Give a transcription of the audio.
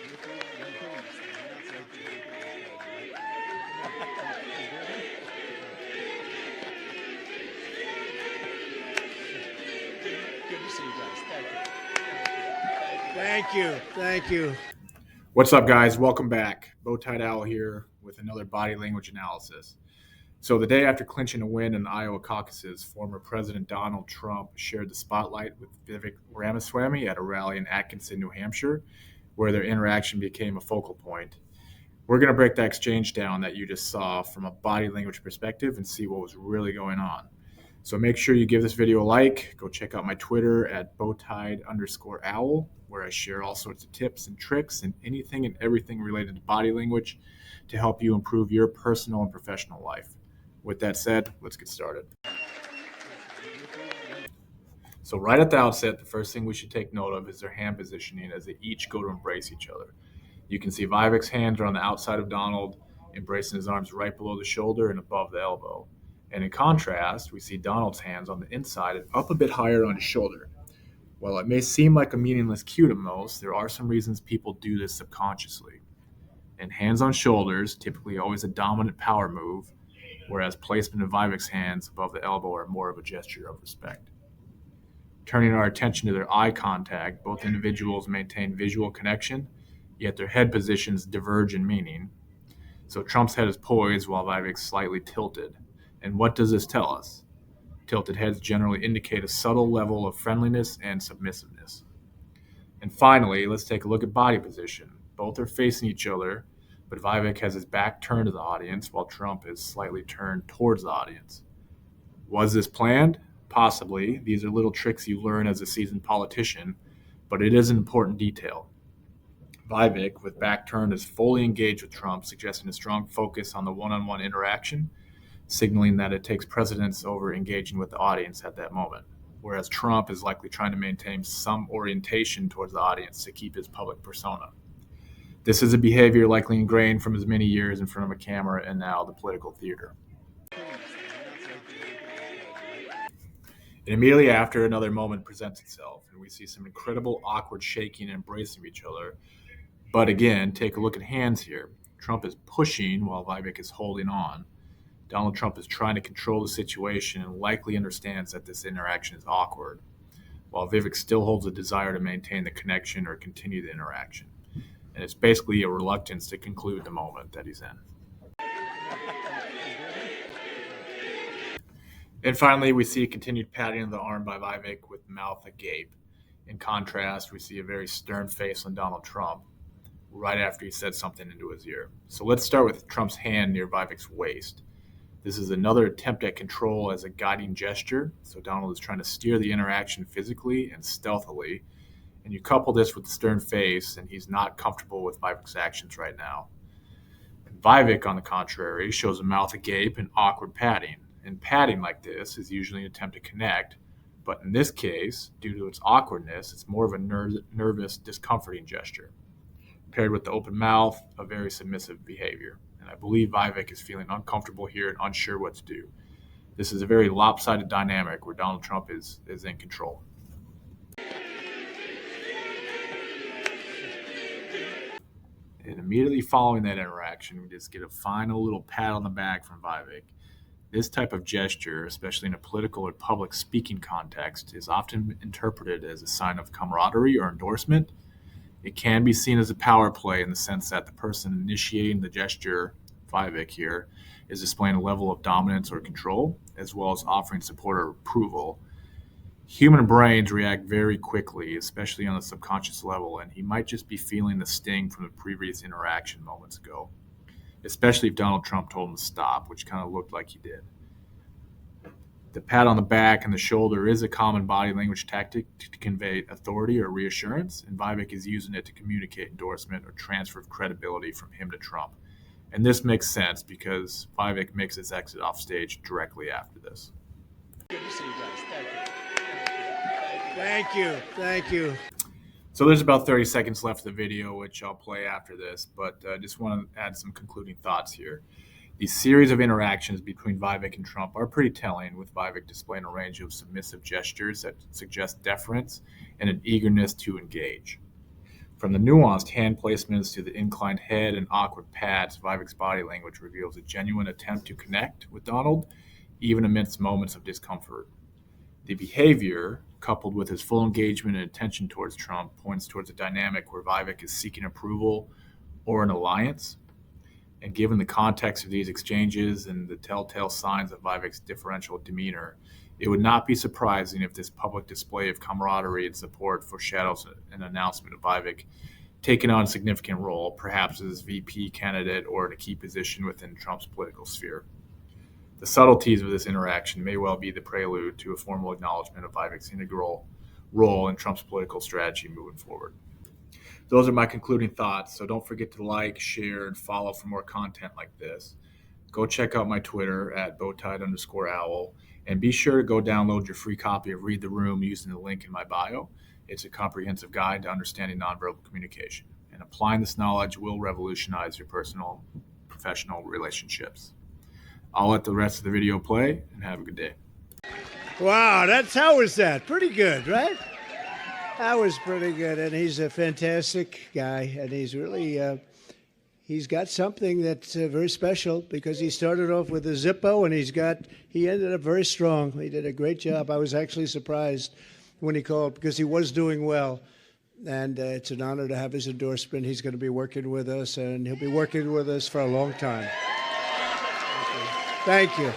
Good to see you guys. Thank you. Thank you. What's up, guys? Welcome back. Bowtied Owl here with another body language analysis. So the day after clinching a win in the Iowa caucuses, former President Donald Trump shared the spotlight with Vivek Ramaswamy at a rally in Atkinson, New Hampshire, where their interaction became a focal point. We're going to break that exchange down that you just saw from a body language perspective and see what was really going on. So make sure you give this video a like. Go check out my Twitter at bowtied_owl, where I share all sorts of tips and tricks and anything and everything related to body language to help you improve your personal and professional life. With that said, let's get started. So right at the outset, the first thing we should take note of is their hand positioning as they each go to embrace each other. You can see Vivek's hands are on the outside of Donald, embracing his arms right below the shoulder and above the elbow. And in contrast, we see Donald's hands on the inside and up a bit higher on his shoulder. While it may seem like a meaningless cue to most, there are some reasons people do this subconsciously. And hands on shoulders, typically always a dominant power move, whereas placement of Vivek's hands above the elbow are more of a gesture of respect. Turning our attention to their eye contact, both individuals maintain visual connection, yet their head positions diverge in meaning. So Trump's head is poised while Vivek's slightly tilted. And what does this tell us? Tilted heads generally indicate a subtle level of friendliness and submissiveness. And finally, let's take a look at body position. Both are facing each other, but Vivek has his back turned to the audience while Trump is slightly turned towards the audience. Was this planned? Possibly. These are little tricks you learn as a seasoned politician, but it is an important detail. Vivek, with back turned, is fully engaged with Trump, suggesting a strong focus on the one-on-one interaction, signaling that it takes precedence over engaging with the audience at that moment, whereas Trump is likely trying to maintain some orientation towards the audience to keep his public persona. This is a behavior likely ingrained from his many years in front of a camera and now the political theater. And immediately after, another moment presents itself, and we see some incredible awkward shaking and embracing of each other. But again, take a look at hands here. Trump is pushing while Vivek is holding on. Donald Trump is trying to control the situation and likely understands that this interaction is awkward, while Vivek still holds a desire to maintain the connection or continue the interaction. And it's basically a reluctance to conclude the moment that he's in. And finally, we see a continued patting of the arm by Vivek with mouth agape. In contrast, we see a very stern face on Donald Trump right after he said something into his ear. So let's start with Trump's hand near Vivek's waist. This is another attempt at control as a guiding gesture. So Donald is trying to steer the interaction physically and stealthily. And you couple this with the stern face, and he's not comfortable with Vivek's actions right now. And Vivek, on the contrary, shows a mouth agape and awkward patting. And patting like this is usually an attempt to connect, but in this case, due to its awkwardness, it's more of a nervous, discomforting gesture. Paired with the open mouth, a very submissive behavior. And I believe Vivek is feeling uncomfortable here and unsure what to do. This is a very lopsided dynamic where Donald Trump is in control. And immediately following that interaction, we just get a final little pat on the back from Vivek. This type of gesture, especially in a political or public speaking context, is often interpreted as a sign of camaraderie or endorsement. It can be seen as a power play in the sense that the person initiating the gesture, Vivek here, is displaying a level of dominance or control, as well as offering support or approval. Human brains react very quickly, especially on the subconscious level, and he might just be feeling the sting from the previous interaction moments ago, especially if Donald Trump told him to stop, which kind of looked like he did. The pat on the back and the shoulder is a common body language tactic to convey authority or reassurance, and Vivek is using it to communicate endorsement or transfer of credibility from him to Trump. And this makes sense because Vivek makes his exit off stage directly after this. Good to see you guys. Thank you. Thank you. So there's about 30 seconds left of the video, which I'll play after this, but I just want to add some concluding thoughts here. The series of interactions between Vivek and Trump are pretty telling, with Vivek displaying a range of submissive gestures that suggest deference and an eagerness to engage. From the nuanced hand placements to the inclined head and awkward pats, Vivek's body language reveals a genuine attempt to connect with Donald, even amidst moments of discomfort. The behavior, coupled with his full engagement and attention towards Trump, points towards a dynamic where Vivek is seeking approval or an alliance. And given the context of these exchanges and the telltale signs of Vivek's differential demeanor, it would not be surprising if this public display of camaraderie and support foreshadows an announcement of Vivek taking on a significant role, perhaps as VP candidate or in a key position within Trump's political sphere. The subtleties of this interaction may well be the prelude to a formal acknowledgement of Vivek's integral role in Trump's political strategy moving forward. Those are my concluding thoughts, so don't forget to like, share, and follow for more content like this. Go check out my Twitter at bowtied_owl, and be sure to go download your free copy of Read the Room using the link in my bio. It's a comprehensive guide to understanding nonverbal communication, and applying this knowledge will revolutionize your personal and professional relationships. I'll let the rest of the video play, and have a good day. Wow, how was that? Pretty good, right? That was pretty good, and he's a fantastic guy, and he's really, he's got something that's very special because he started off with a Zippo, and he ended up very strong. He did a great job. I was actually surprised when he called because he was doing well, and it's an honor to have his endorsement. He's going to be working with us, and he'll be working with us for a long time. Thank you.